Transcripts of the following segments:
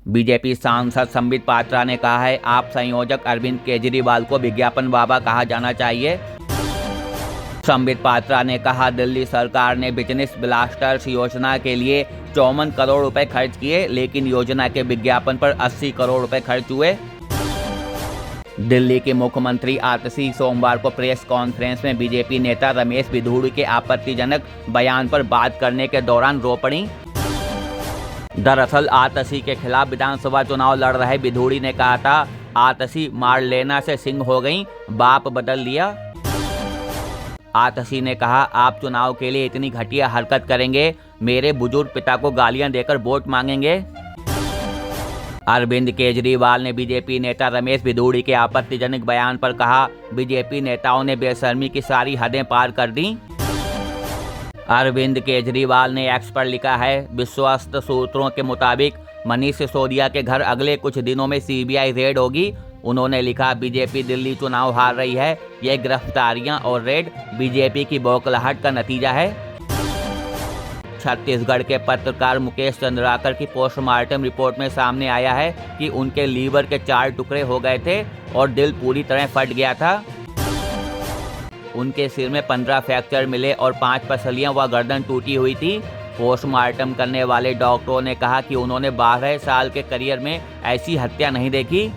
BJP सांसद संबित पात्रा ने कहा है, आप संयोजक अरविंद केजरीवाल को विज्ञापन बाबा कहा जाना चाहिए। संबित पात्रा ने कहा, दिल्ली सरकार ने बिजनेस ब्लास्टर्स योजना के लिए 54 करोड़ रुपए खर्च किए, लेकिन योजना के विज्ञापन पर 80 करोड़ रुपए खर्च हुए। दिल्ली के मुख्यमंत्री आतिशी सोमवार को प्रेस कॉन्फ्रेंस में बीजेपी नेता रमेश बिधूड़ी के आपत्तिजनक बयान पर बात करने के दौरान रो पड़ी। दरअसल आतिशी के खिलाफ विधानसभा चुनाव लड़ रहे बिधूड़ी ने कहा था, आतिशी मारलेना से सिंह हो गई, बाप बदल लिया। आतिशी ने कहा, आप चुनाव के लिए इतनी घटिया हरकत करेंगे, मेरे बुजुर्ग पिता को गालियां देकर वोट मांगेंगे। अरविंद केजरीवाल ने बीजेपी नेता रमेश बिधूड़ी के आपत्तिजनक बयान पर कहा, बीजेपी नेताओं ने बेशर्मी की सारी हदें पार कर दी। अरविंद केजरीवाल ने एक्स पर लिखा है, विश्वस्त सूत्रों के मुताबिक मनीष सिसोदिया के घर अगले कुछ दिनों में सीबीआई रेड होगी। उन्होंने लिखा, बीजेपी दिल्ली चुनाव हार रही है, ये गिरफ्तारियां और रेड बीजेपी की बौखलाहट का नतीजा है। छत्तीसगढ़ के पत्रकार मुकेश चंद्राकर की पोस्टमार्टम रिपोर्ट में सामने आया है कि उनके लीवर के 4 टुकड़े हो गए थे और दिल पूरी तरह फट गया था। उनके सिर में 15 फ्रैक्चर मिले और 5 पसलियां व गर्दन टूटी हुई थी। पोस्टमार्टम करने वाले डॉक्टरों ने कहा कि उन्होंने 12 साल के करियर में ऐसी हत्या नहीं देखी।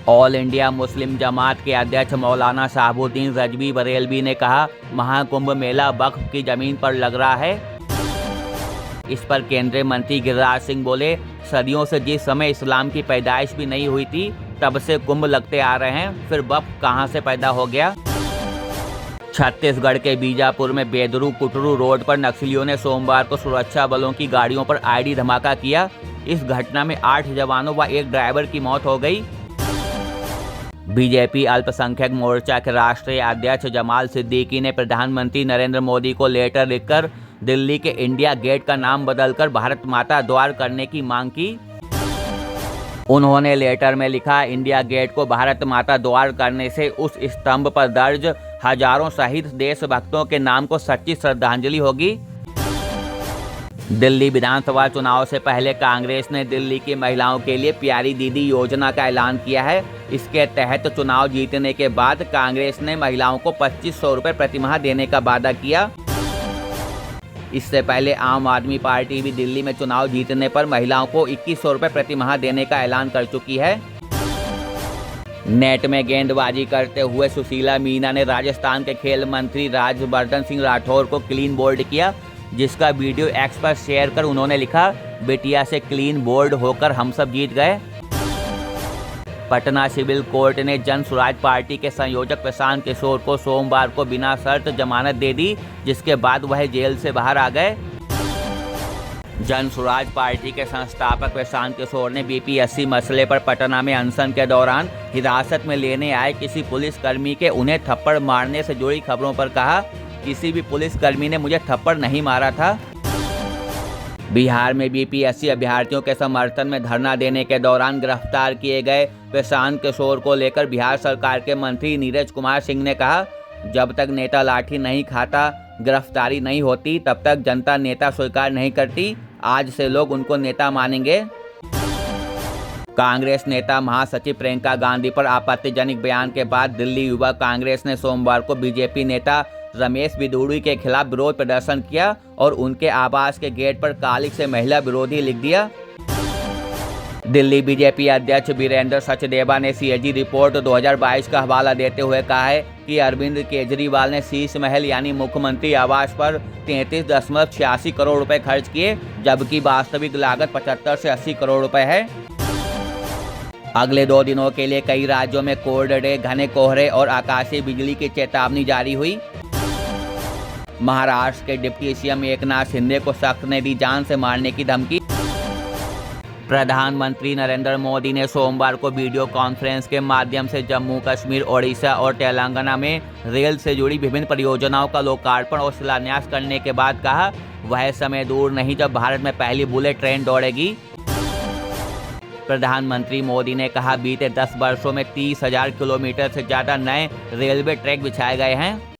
ऑल इंडिया मुस्लिम जमात के अध्यक्ष मौलाना शहाबुद्दीन रजवी बरेलवी ने कहा, महाकुंभ मेला वक्फ की जमीन पर लग रहा है। इस पर केंद्रीय मंत्री गिरिराज सिंह बोले, सदियों से जिस समय इस्लाम की पैदाइश भी नहीं हुई थी, तब से कुंभ लगते आ रहे हैं, फिर वक्फ कहां से पैदा हो गया। छत्तीसगढ़ के बीजापुर में बेदरू कुटरू रोड पर नक्सलियों ने सोमवार को सुरक्षा बलों की गाड़ियों पर आईडी धमाका किया। इस घटना में 8 जवानों व एक ड्राइवर की मौत हो गई। बीजेपी अल्पसंख्यक मोर्चा के राष्ट्रीय अध्यक्ष जमाल सिद्दीकी ने प्रधानमंत्री नरेंद्र मोदी को लेटर लिखकर दिल्ली के इंडिया गेट का नाम बदलकर भारत माता द्वार करने की मांग की। उन्होंने लेटर में लिखा, इंडिया गेट को भारत माता द्वार करने से उस स्तंभ पर दर्ज हजारों शहीद देशभक्तों के नाम को सच्ची श्रद्धांजलि होगी। दिल्ली विधानसभा चुनाव से पहले कांग्रेस ने दिल्ली की महिलाओं के लिए प्यारी दीदी योजना का ऐलान किया है। इसके तहत चुनाव जीतने के बाद कांग्रेस ने महिलाओं को 2500 रुपये प्रतिमाह देने का वादा किया। इससे पहले आम आदमी पार्टी भी दिल्ली में चुनाव जीतने पर महिलाओं को 2100 रुपये प्रतिमाह देने का ऐलान कर चुकी है। नेट में गेंदबाजी करते हुए सुशीला मीना ने राजस्थान के खेल मंत्री राज्यवर्धन सिंह राठौर को क्लीन बोल्ड किया, जिसका वीडियो एक्स पर शेयर कर उन्होंने लिखा, बेटिया से क्लीन बोल्ड होकर हम सब जीत गए। पटना सिविल कोर्ट ने जन सुराज पार्टी के संयोजक प्रशांत किशोर को सोमवार को बिना शर्त जमानत दे दी, जिसके बाद वह जेल से बाहर आ गए। जन सुराज पार्टी के संस्थापक प्रशांत किशोर ने बीपीएससी मसले पर पटना में अनशन के दौरान हिरासत में लेने आए किसी पुलिसकर्मी के उन्हें थप्पड़ मारने से जुड़ी खबरों पर कहा, किसी भी पुलिसकर्मी ने मुझे थप्पड़ नहीं मारा था। बिहार में बीपीएससी अभ्यर्थियों के समर्थन में धरना देने के दौरान गिरफ्तार किए गए प्रशांत किशोर को लेकर बिहार सरकार के मंत्री नीरज कुमार सिंह ने कहा, जब तक नेता लाठी नहीं खाता, गिरफ्तारी नहीं होती, तब तक जनता नेता स्वीकार नहीं करती। आज से लोग उनको नेता मानेंगे। कांग्रेस नेता महासचिव प्रियंका गांधी पर आपत्तिजनक बयान के बाद दिल्ली युवा कांग्रेस ने सोमवार को बीजेपी नेता रमेश बिधूड़ी के खिलाफ विरोध प्रदर्शन किया और उनके आवास के गेट पर कालिक से महिला विरोधी लिख दिया। दिल्ली बीजेपी अध्यक्ष वीरेंद्र सचदेवा ने सीएजी रिपोर्ट 2022 का हवाला देते हुए कहा है कि अरविंद केजरीवाल ने शीश महल यानी मुख्यमंत्री आवास पर 33.86 करोड़ रुपए खर्च किए, जबकि वास्तविक लागत 75 से 80 करोड़ रुपए है। अगले 2 दिनों के लिए कई राज्यों में कोल्ड डे, घने कोहरे और आकाशीय बिजली की चेतावनी जारी हुई। महाराष्ट्र के डिप्टी सीएम एकनाथ शिंदे को सख्त ने दी जान से मारने की धमकी। प्रधानमंत्री नरेंद्र मोदी ने सोमवार को वीडियो कॉन्फ्रेंस के माध्यम से जम्मू कश्मीर, ओडिशा और तेलंगाना में रेल से जुड़ी विभिन्न परियोजनाओं का लोकार्पण और शिलान्यास करने के बाद कहा, वह समय दूर नहीं जब भारत में पहली बुलेट ट्रेन दौड़ेगी। प्रधानमंत्री मोदी ने कहा, बीते 10 वर्षों में 30,000 किलोमीटर से ज़्यादा नए रेलवे ट्रैक बिछाए गए हैं।